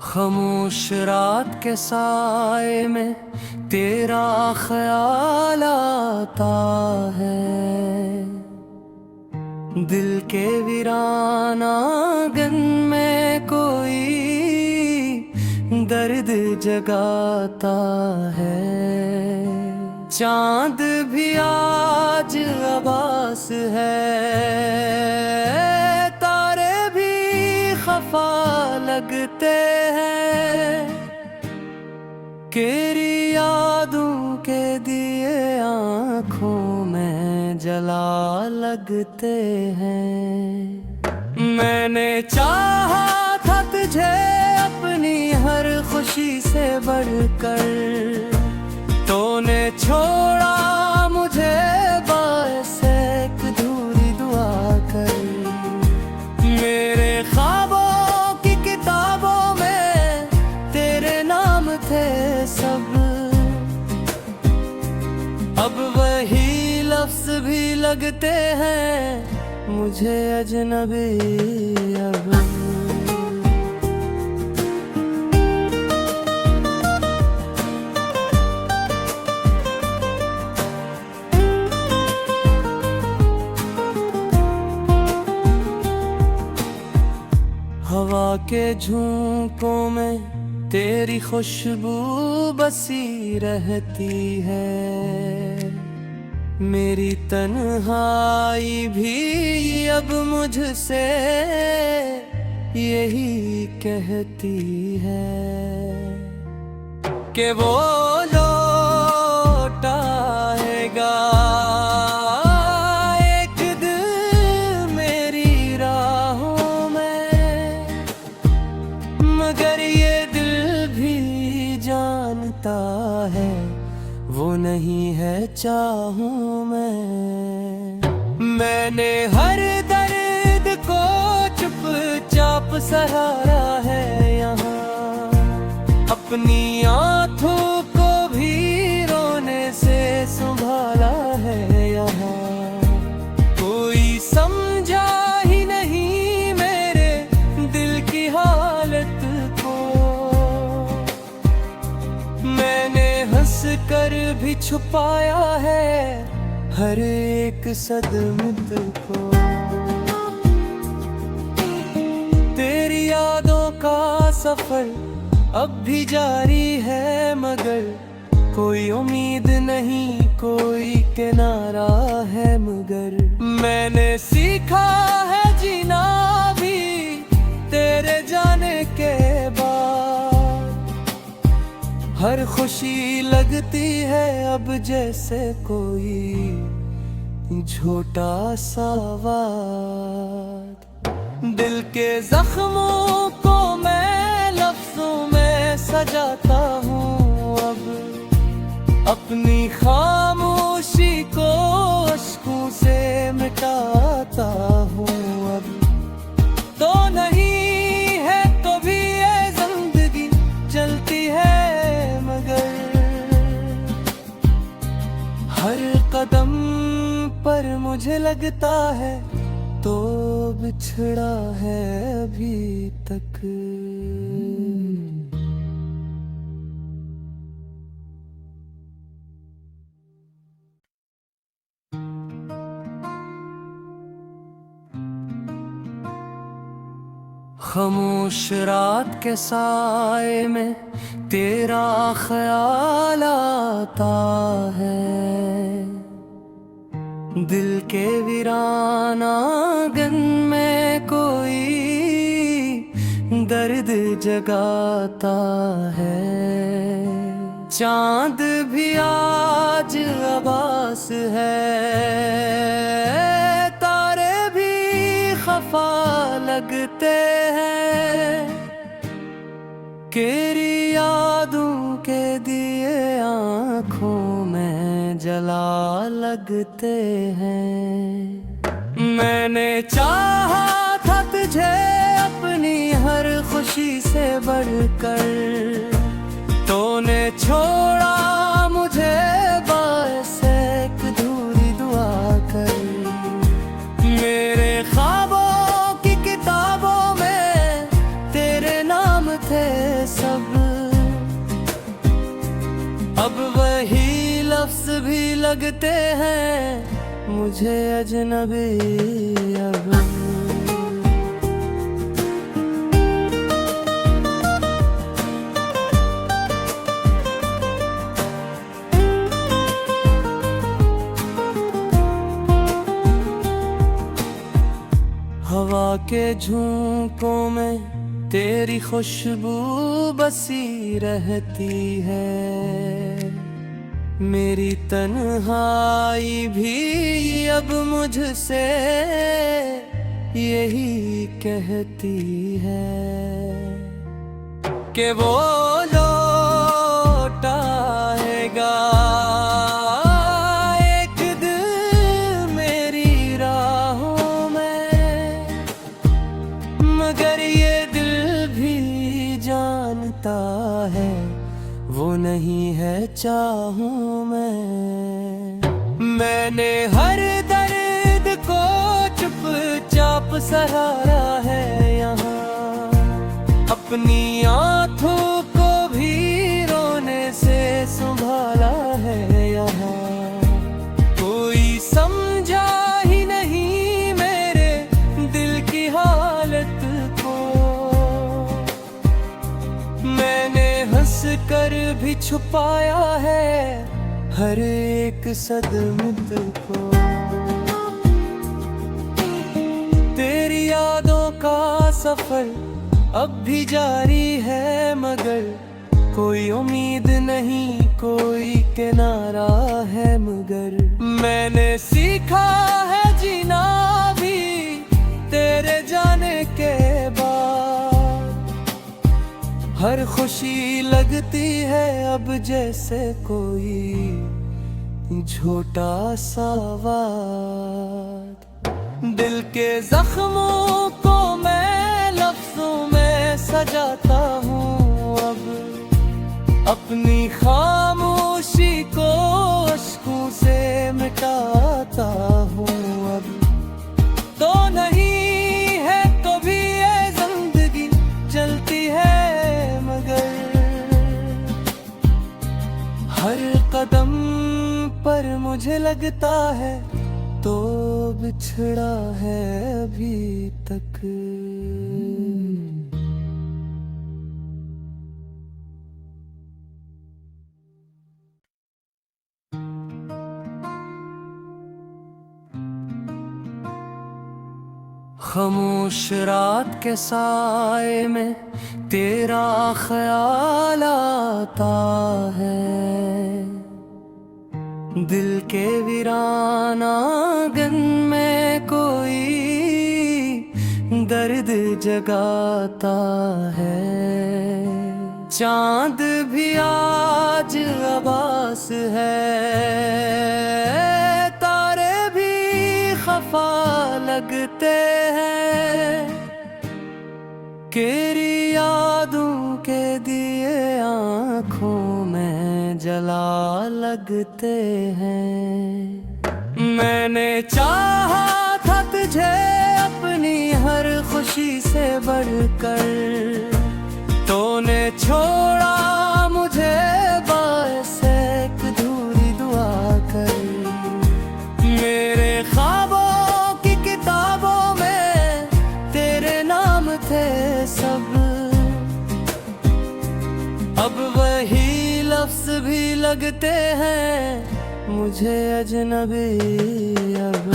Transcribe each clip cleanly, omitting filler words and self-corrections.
खामोश रात के साए में तेरा ख्याल आता है। दिल के वीरान आंगन में कोई दर्द जगाता है। चांद भी आज अबास है, तारे भी खफा लगते हैं। तेरी यादों के दिए आँखों में जला लगते हैं। मैंने चाहा था तुझे अपनी हर खुशी से बढ़कर, तूने छोड़ा मुझे बाएसे एक अधूरी दुआ कर। मेरे ख्वाबों की किताबों में तेरे नाम थे सब, अब वही लफ्ज भी लगते हैं मुझे अजनबी अब। हवा के झोंकों में तेरी खुशबू बसी रहती है। मेरी तन्हाई भी अब मुझसे यही कहती है कि वो लौट आएगा एक दिन मेरी राहों में। मगर ये दिल भी जानता है वो नहीं है चाहूं मैं। मैंने हर दर्द को चुपचाप सहारा है यहाँ, अपनी आँखों को भी रोने से संभाला है यहाँ। कोई समझा ही नहीं मेरे दिल की हालत को, मैंने हंस कर भी छुपाया है हर एक सदमत को। तेरी यादों का सफर अब भी जारी है, मगर कोई उम्मीद नहीं, कोई किनारा है। मगर मैंने सीखा है जीना भी तेरे जाने के बाद। हर खुशी लगती है अब जैसे कोई छोटा सा वाद। दिल के जख्मों को मैं लफ्जों में सजाता हूँ अब, अपनी खामोशी को अश्कों से मिटाता हूँ अब। तो नहीं है तो भी ये जिंदगी चलती है, मगर हर कदम पर मुझे लगता है तो बिछड़ा है अभी तक। खामोश रात के साए में तेरा ख्याल आता है। दिल के वीरान आंगन में कोई दर्द जगाता है। चांद भी आज अबास है, तारे भी खफा लगते हैं। तेरी यादों के दिए आँखों में जला लगते हैं। मैंने चाहा था तुझे अपनी हर खुशी से बढ़कर, तूने छोड़ा मुझे बाएसे एक अधूरी दुआ कर। मेरे ख्वाबों की किताबों में तेरे नाम थे मुझे अजनबी अब। हवा के झोंकों में तेरी खुशबू बसी रहती है, मेरी तन्हाई भी अब मुझसे यही कहती है कि वो लौट आएगा एक दिन मेरी राहों में, मगर ये दिल भी जानता है वो नहीं है चाहूं मैंने हर दर्द को चुपचाप सहारा है यहाँ, अपनी आंखों को भी रोने से संभाला है यहाँ। कोई समझा ही नहीं मेरे दिल की हालत को, मैंने हंस कर भी छुपाया है हर एक सदमत को। तेरी यादों का सफर अब भी जारी है, मगर कोई उम्मीद नहीं, कोई किनारा है, मगर मैंने सीखा है जीना भी तेरे जाने के बाद। हर खुशी लगती है अब जैसे कोई छोटा सा वाद। दिल के जख्मों को मैं लफ्जों में सजाता हूँ अब, अपनी खामोशी को अश्कों से मिटाता हूँ अब। तो नहीं है तो भी ये जिंदगी चलती है, मगर हर कदम पर मुझे लगता है तो बिछड़ा है अभी तक। खामोश रात के साए में तेरा ख्याल आता है, दिल के वीरान आंगन में कोई दर्द जगाता है। चांद भी आज अबास है, तारे भी खफा लगते हैं, तेरी यादों के दिए आँखों में जला लगते हैं। मैंने चाहा था तुझे अपनी हर खुशी से बढ़कर, तूने छोड़ा मुझे बाएसे एक अधूरी दुआ कर। मेरे ख्वाबों की किताबों में तेरे नाम थे सब, अब वही लफ्ज भी लगते हैं मुझे अजनबी अब।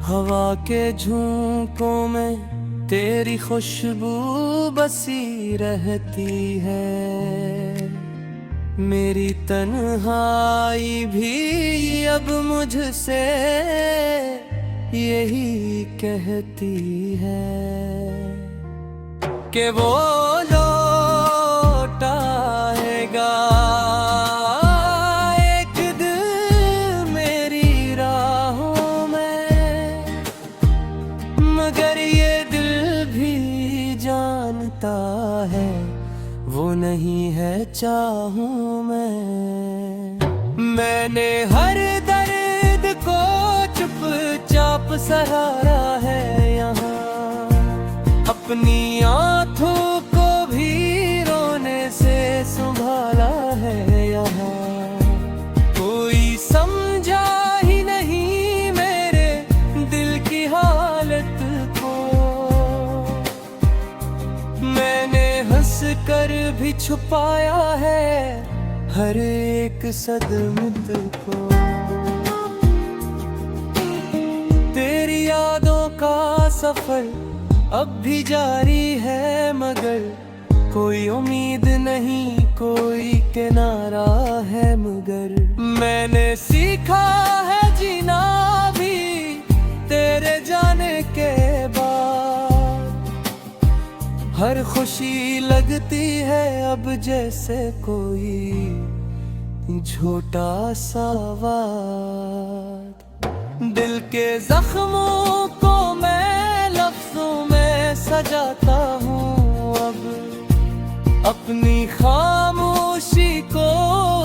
हवा के झोंकों में तेरी खुशबू बसी रहती है, मेरी तन्हाई भी अब मुझसे यही कहती है कि वो लौट आएगा एक दिन मेरी राहों में, मगर ये दिल भी जानता है वो नहीं है चाहूं मैंने हर दर्द को चुपचाप सहारा है यहाँ। अपनी आँखों को भी रोने से संभाला है यहाँ। कोई समझा ही नहीं मेरे दिल की हालत को। मैंने हंस कर भी छुपाया है हर एक सदमत को। तेरी यादों का सफर अब भी जारी है, मगर कोई उम्मीद नहीं, कोई किनारा है मगर। मैंने सीखा है जीना भी तेरे जाने के बाद। हर खुशी लगती है अब जैसे कोई छोटा सा वाद। दिल के जख्मों को मैं लफ्जों में सजाता हूँ अब। अपनी खामोशी को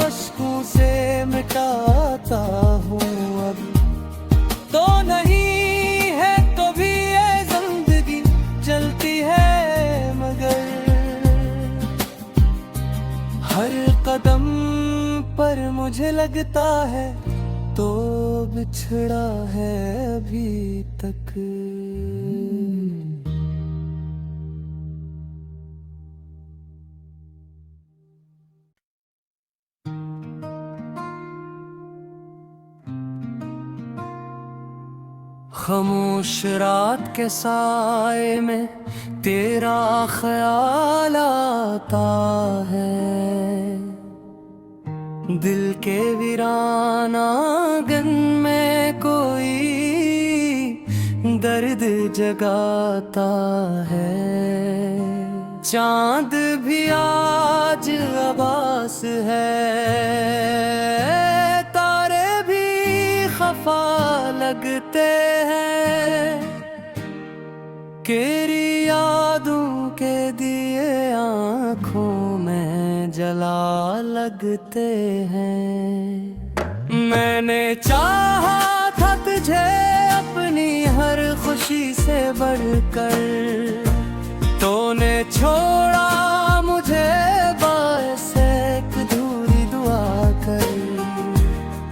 अश्कों से मिटाता हूँ अब। तो नहीं है तो भी ये जिंदगी चलती है मगर। हर कदम पर मुझे लगता है तो बिछड़ा है अभी तक। खामोश रात के साए में तेरा ख्याल आता है। दिल के वीरान आंगन में कोई दर्द जगाता है। चांद भी आज अबास है, तारे भी खफा लगते हैं। तेरी यादों के दिए आँखों में जला लगते हैं। मैंने चाहा था तुझे अपनी हर खुशी से बढ़कर, तूने छोड़ा मुझे बाएसे एक अधूरी दुआ कर।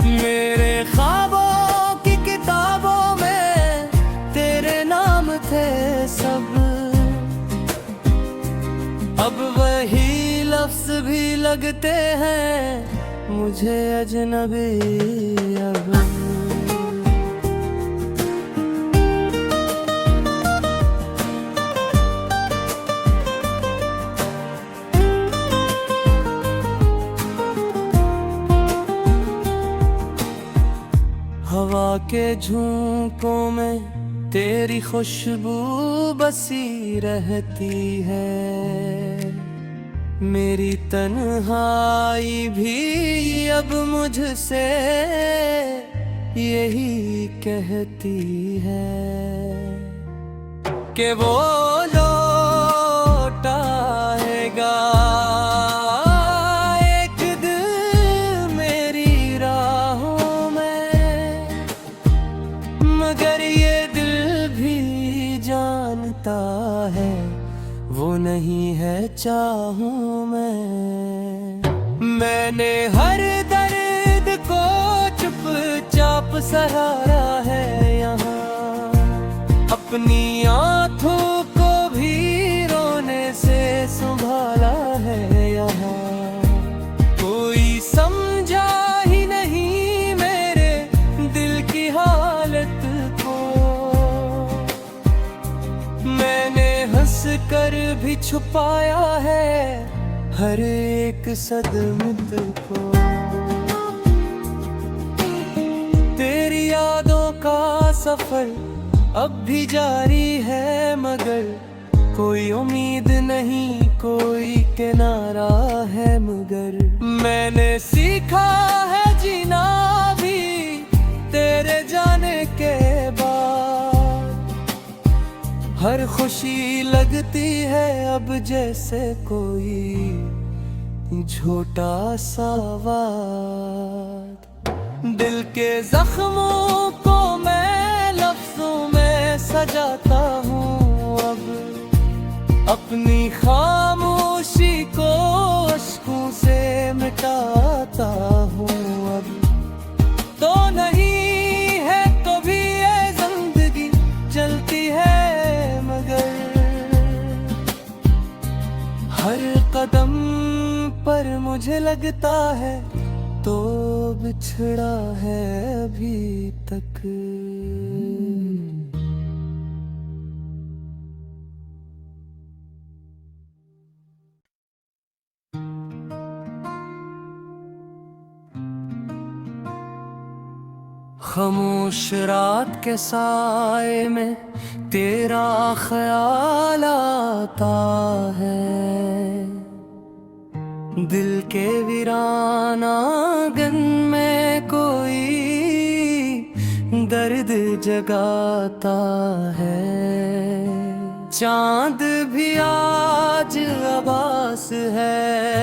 मेरे ख्वाबों की किताबों में तेरे नाम थे सब, अब वही लफ्ज भी लगते हैं मुझे अजनबी अब। हवा के झोंकों में तेरी खुशबू बसी रहती है। मेरी तन्हाई भी अब मुझसे यही कहती है कि वो लौट आएगा एक दिन मेरी राहों में। मगर ये दिल भी जानता है वो नहीं है चाहूं मैं। मैंने हर दर्द को चुपचाप सहारा है यहाँ। अपनी आँखों को भी रोने से संभाला है यहाँ। कोई समझा ही नहीं मेरे दिल की हालत को। मैंने हंस कर भी छुपाया है हर एक सदमत को। तेरी यादों का सफर अब भी जारी है, मगर कोई उम्मीद नहीं, कोई किनारा है मगर। मैंने सीखा है जीना भी तेरे जाने के बाद। हर खुशी लगती है अब जैसे कोई छोटा सा वाद। दिल के जख्मों को मैं लफ्ज़ जाता हूँ अब, अपनी खामोशी को अश्कों से मिटाता हूँ अब। तो नहीं है तो भी ये जिंदगी चलती है, मगर हर कदम पर मुझे लगता है तो बिछड़ा है अभी तक। खामोश रात के साए में तेरा ख्याल आता है, दिल के वीरान आंगन में कोई दर्द जगाता है। चांद भी आज आभास है,